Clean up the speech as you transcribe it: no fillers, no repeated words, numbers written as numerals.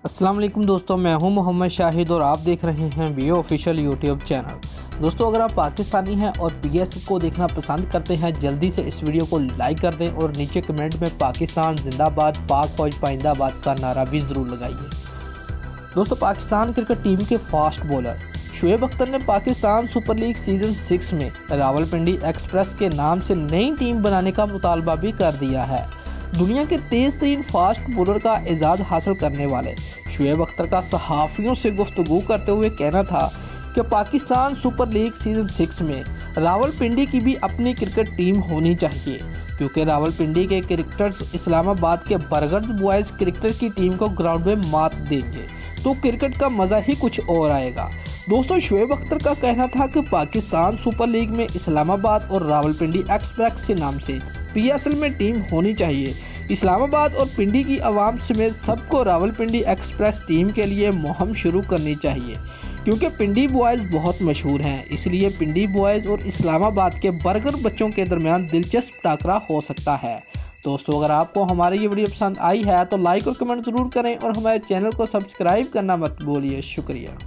अस्सलाम वालेकुम दोस्तों, मैं हूं मोहम्मद शाहिद और आप देख रहे हैं वीओ ऑफिशियल यूट्यूब चैनल। दोस्तों, अगर आप पाकिस्तानी हैं और पीएस को देखना पसंद करते हैं, जल्दी से इस वीडियो को लाइक कर दें और नीचे कमेंट में पाकिस्तान जिंदाबाद, पाक फौज पाइंदाबाद का नारा भी ज़रूर लगाइए। दोस्तों, पाकिस्तान क्रिकेट टीम के फास्ट बॉलर शुएब अख्तर ने पाकिस्तान सुपर लीग सीजन 6 में रावलपिंडी एक्सप्रेस के नाम से नई टीम बनाने का मुतालबा भी कर दिया है। दुनिया के तेज तरीन फास्ट बॉलर का एजाज़ हासिल करने वाले शुएब अख्तर का सहाफ़ियों से गुफ्तगू करते हुए कहना था कि पाकिस्तान सुपर लीग सीजन 6 में रावलपिंडी की भी अपनी क्रिकेट टीम होनी चाहिए, क्योंकि रावलपिंडी के क्रिकेटर्स इस्लामाबाद के बरगर्स बॉयज़ क्रिकेटर की टीम को ग्राउंड में मात देंगे तो क्रिकेट का मज़ा ही कुछ और आएगा। दोस्तों, शुएब अख्तर का कहना था कि पाकिस्तान सुपर लीग में इस्लामाबाद और रावलपिंडी एक्सप्रेस के नाम से पीएसएल में टीम होनी चाहिए। इस्लामाबाद और पिंडी की आवाम समेत सबको रावलपिंडी एक्सप्रेस टीम के लिए मुहिम शुरू करनी चाहिए, क्योंकि पिंडी बॉयज़ बहुत मशहूर हैं। इसलिए पिंडी बॉयज़ और इस्लामाबाद के बर्गर बच्चों के दरमियान दिलचस्प टाकरा हो सकता है। दोस्तों, अगर आपको हमारी ये वीडियो पसंद आई है तो लाइक और कमेंट ज़रूर करें और हमारे चैनल को सब्सक्राइब करना मत भूलिए। शुक्रिया।